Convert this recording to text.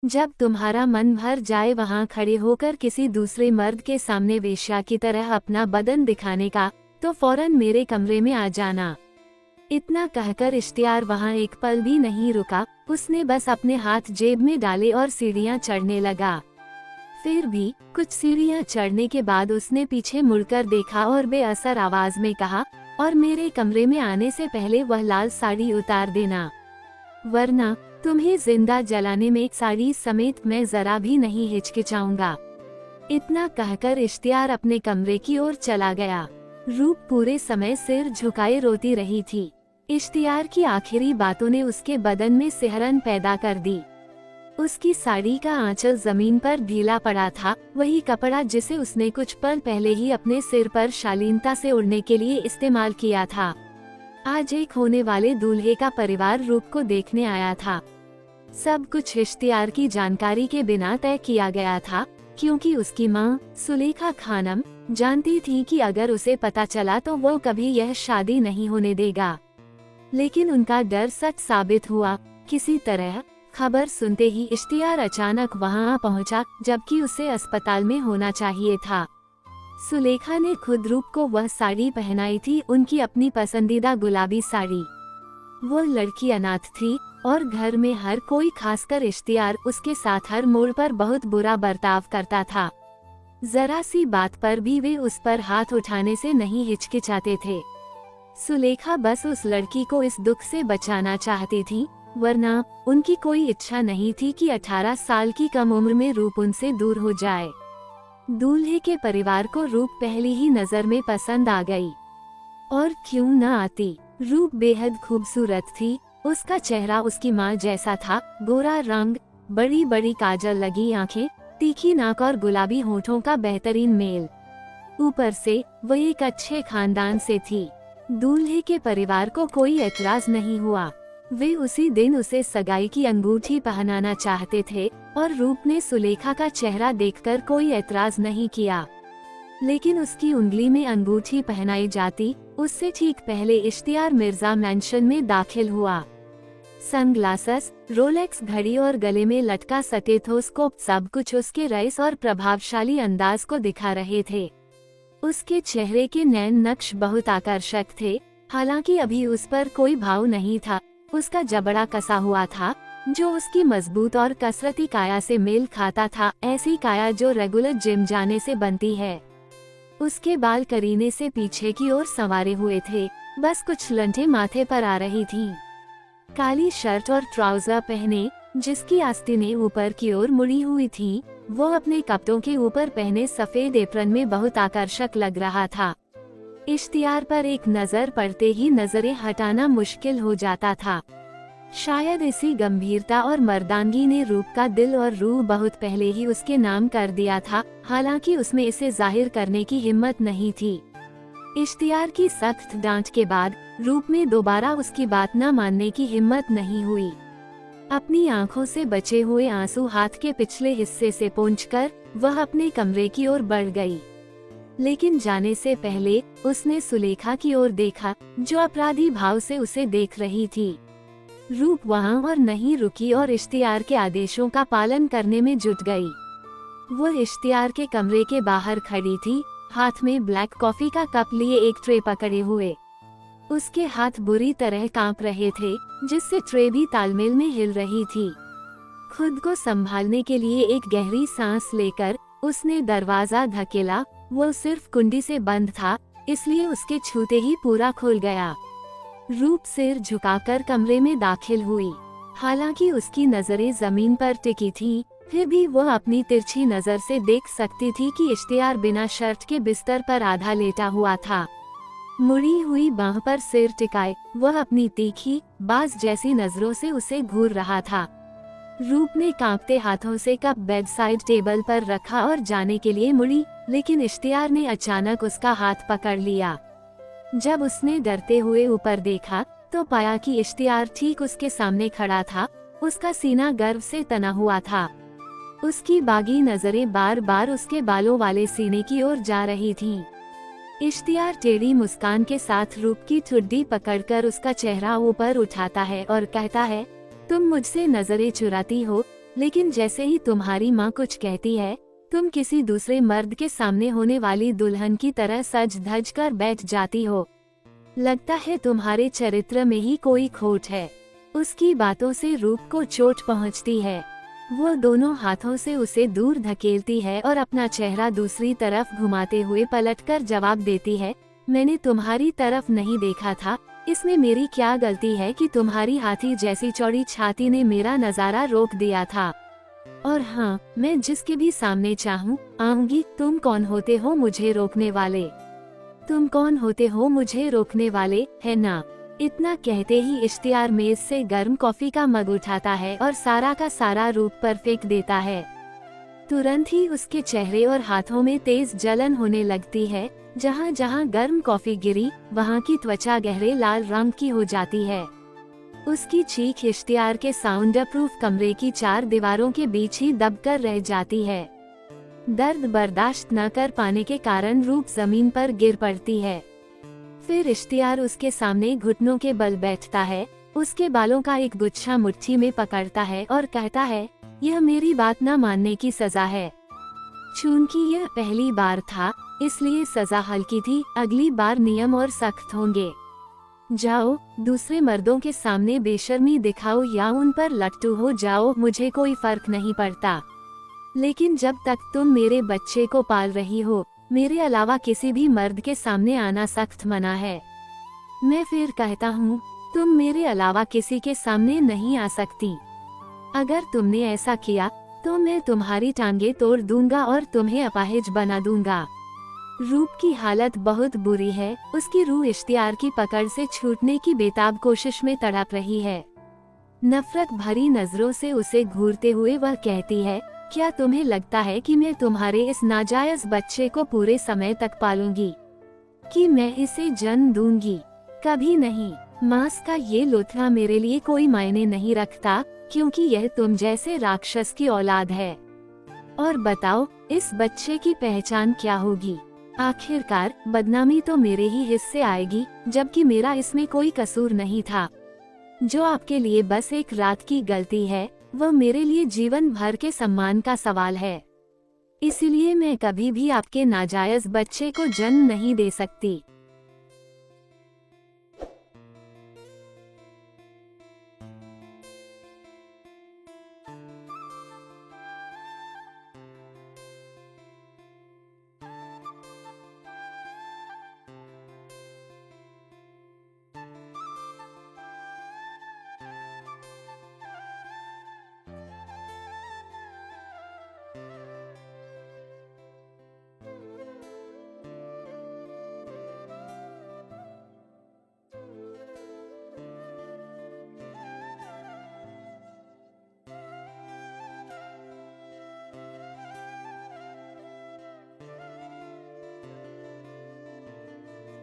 जब तुम्हारा मन भर जाए वहां खड़े होकर किसी दूसरे मर्द के सामने वेश्या की तरह अपना बदन दिखाने का, तो फौरन मेरे कमरे में आ जाना। इतना कहकर इश्तियार वहां एक पल भी नहीं रुका। उसने बस अपने हाथ जेब में डाले और सीढ़ियां चढ़ने लगा। फिर भी कुछ सीढ़ियां चढ़ने के बाद उसने पीछे मुड़कर देखा और बेअसर आवाज में कहा, और मेरे कमरे में आने से पहले वह लाल साड़ी उतार देना, वरना तुम्हें जिंदा जलाने में एक साड़ी समेत मैं जरा भी नहीं हिचकिचाऊंगा। इतना कहकर इश्तियार अपने कमरे की ओर चला गया। रूप पूरे समय सिर झुकाए रोती रही थी। इश्तियार की आखिरी बातों ने उसके बदन में सिहरन पैदा कर दी। उसकी साड़ी का आंचल जमीन पर ढीला पड़ा था, वही कपड़ा जिसे उसने कुछ पल पहले ही अपने सिर पर शालीनता से उड़ने के लिए इस्तेमाल किया था। आज एक होने वाले दूल्हे का परिवार रूप को देखने आया था। सब कुछ इश्तियार की जानकारी के बिना तय किया गया था, क्योंकि उसकी माँ सुलेखा खानम जानती थी कि अगर उसे पता चला तो वो कभी यह शादी नहीं होने देगा। लेकिन उनका डर सच साबित हुआ। किसी तरह खबर सुनते ही इश्तियार अचानक वहां पहुंचा, जबकि उसे अस्पताल में होना चाहिए था। सुलेखा ने खुद रूप को वह साड़ी पहनाई थी, उनकी अपनी पसंदीदा गुलाबी साड़ी। वो लड़की अनाथ थी और घर में हर कोई, खासकर इश्तियार, उसके साथ हर मोड़ पर बहुत बुरा बर्ताव करता था। जरा सी बात पर भी वे उस पर हाथ उठाने से नहीं हिचकिचाते थे। सुलेखा बस उस लड़की को इस दुख से बचाना चाहती थी, वरना उनकी कोई इच्छा नहीं थी कि 18 साल की कम उम्र में रूप उनसे दूर हो जाए। दूल्हे के परिवार को रूप पहली ही नजर में पसंद आ गई। और क्यों न आती, रूप बेहद खूबसूरत थी। उसका चेहरा उसकी माँ जैसा था, गोरा रंग, बड़ी बड़ी काजल लगी आंखें, तीखी नाक और गुलाबी होठों का बेहतरीन मेल। ऊपर से वो एक अच्छे खानदान से थी। दूल्हे के परिवार को कोई एतराज नहीं हुआ। वे उसी दिन उसे सगाई की अंगूठी पहनाना चाहते थे और रूप ने सुलेखा का चेहरा देखकर कोई एतराज नहीं किया। लेकिन उसकी उंगली में अंगूठी पहनाई जाती उससे ठीक पहले इश्तियार मिर्जा मैंशन में दाखिल हुआ। सनग्लासेस, रोलेक्स घड़ी और गले में लटका स्टेथोस्कोप, सब कुछ उसके रईस और प्रभावशाली अंदाज को दिखा रहे थे। उसके चेहरे के नैन नक्श बहुत आकर्षक थे, हालांकि अभी उस पर कोई भाव नहीं था। उसका जबड़ा कसा हुआ था, जो उसकी मजबूत और कसरती काया से मेल खाता था, ऐसी काया जो रेगुलर जिम जाने से बनती है। उसके बाल करीने से पीछे की ओर संवारे हुए थे, बस कुछ लंठे माथे पर आ रही थीं। काली शर्ट और ट्राउजर पहने, जिसकी आस्तीनें ऊपर की ओर मुड़ी हुई थीं, वो अपने कपड़ों के ऊपर पहने सफेद एप्रन में बहुत आकर्षक लग रहा था। इश्तियार पर एक नजर पड़ते ही नजरें हटाना मुश्किल हो जाता था। शायद इसी गंभीरता और मर्दानगी ने रूप का दिल और रूह बहुत पहले ही उसके नाम कर दिया था, हालांकि उसमें इसे जाहिर करने की हिम्मत नहीं थी। इश्तियार की सख्त डांट के बाद रूप में दोबारा उसकी बात न मानने की हिम्मत नहीं हुई। अपनी आंखों से बचे हुए आंसू हाथ के पिछले हिस्से से पोंछकर वह अपने कमरे की ओर बढ़ गई। लेकिन जाने से पहले उसने सुलेखा की ओर देखा, जो अपराधी भाव से उसे देख रही थी। रूप वहां और नहीं रुकी और इश्तियार के आदेशों का पालन करने में जुट गई। वो इश्तियार के कमरे के बाहर खड़ी थी, हाथ में ब्लैक कॉफी का कप लिए एक ट्रे पकड़े हुए। उसके हाथ बुरी तरह कांप रहे थे, जिससे ट्रे भी तालमेल में हिल रही थी। खुद को संभालने के लिए एक गहरी सांस लेकर उसने दरवाजा धकेला। वो सिर्फ कुंडी से बंद था, इसलिए उसके छूते ही पूरा खुल गया। रूप सिर झुकाकर कमरे में दाखिल हुई। हालांकि उसकी नजरें जमीन पर टिकी थीं, फिर भी वह अपनी तिरछी नजर से देख सकती थी कि इश्तियार बिना शर्ट के बिस्तर पर आधा लेटा हुआ था। मुड़ी हुई बाह पर सिर टिकाए वह अपनी तीखी, बाज जैसी नजरों से उसे घूर रहा था। रूप ने कांपते हाथों से कप बेड साइड टेबल पर रखा और जाने के लिए मुड़ी, लेकिन इश्तियार ने अचानक उसका हाथ पकड़ लिया। जब उसने डरते हुए ऊपर देखा तो पाया कि इश्तियार ठीक उसके सामने खड़ा था। उसका सीना गर्व से तना हुआ था। उसकी बागी नजरें बार बार उसके बालों वाले सीने की ओर जा रही थीं। इश्तियार टेढ़ी मुस्कान के साथ रूप की ठुड्डी पकड़कर उसका चेहरा ऊपर उठाता है और कहता है, तुम मुझसे नजरें चुराती हो, लेकिन जैसे ही तुम्हारी माँ कुछ कहती है, तुम किसी दूसरे मर्द के सामने होने वाली दुल्हन की तरह सज धज कर बैठ जाती हो। लगता है तुम्हारे चरित्र में ही कोई खोट है। उसकी बातों से रूप को चोट पहुंचती है। वो दोनों हाथों से उसे दूर धकेलती है और अपना चेहरा दूसरी तरफ घुमाते हुए पलटकर जवाब देती है, मैंने तुम्हारी तरफ नहीं देखा था। इसमें मेरी क्या गलती है कि तुम्हारी हाथी जैसी चौड़ी छाती ने मेरा नजारा रोक दिया था। और हाँ, मैं जिसके भी सामने चाहूँ आऊंगी। तुम कौन होते हो मुझे रोकने वाले? तुम कौन होते हो मुझे रोकने वाले, है ना? इतना कहते ही इश्तियार मेज से गर्म कॉफी का मग उठाता है और सारा का सारा रूप पर फेंक देता है। तुरंत ही उसके चेहरे और हाथों में तेज जलन होने लगती है। जहाँ जहाँ गर्म कॉफी गिरी, वहाँ की त्वचा गहरे लाल रंग की हो जाती है। उसकी चीख इश्तियार के साउंड प्रूफ कमरे की 4 दीवारों के बीच ही दबकर रह जाती है। दर्द बर्दाश्त न कर पाने के कारण रूप जमीन पर गिर पड़ती है। फिर इश्तियार उसके सामने घुटनों के बल बैठता है, उसके बालों का एक गुच्छा मुट्ठी में पकड़ता है और कहता है, यह मेरी बात न मानने की सजा है। चूंकि यह पहली बार था, इसलिए सजा हल्की थी। अगली बार नियम और सख्त होंगे। जाओ, दूसरे मर्दों के सामने बेशर्मी दिखाओ या उन पर लट्टू हो जाओ, मुझे कोई फर्क नहीं पड़ता। लेकिन जब तक तुम मेरे बच्चे को पाल रही हो, मेरे अलावा किसी भी मर्द के सामने आना सख्त मना है। मैं फिर कहता हूँ, तुम मेरे अलावा किसी के सामने नहीं आ सकती। अगर तुमने ऐसा किया तो मैं तुम्हारी टांगे तोड़ दूंगा और तुम्हें अपाहिज बना दूंगा। रूप की हालत बहुत बुरी है। उसकी रूह इश्तियार की पकड़ से छूटने की बेताब कोशिश में तड़प रही है। नफरत भरी नजरों से उसे घूरते हुए वह कहती है, क्या तुम्हें लगता है कि मैं तुम्हारे इस नाजायज बच्चे को पूरे समय तक पालूंगी? कि मैं इसे जन्म दूंगी? कभी नहीं। मांस का ये लोथड़ा मेरे लिए कोई मायने नहीं रखता, क्योंकि यह तुम जैसे राक्षस की औलाद है। और बताओ, इस बच्चे की पहचान क्या होगी? आखिरकार बदनामी तो मेरे ही हिस्से आएगी, जबकि मेरा इसमें कोई कसूर नहीं था। जो आपके लिए बस एक रात की गलती है, वह मेरे लिए जीवन भर के सम्मान का सवाल है। इसलिए मैं कभी भी आपके नाजायज बच्चे को जन्म नहीं दे सकती।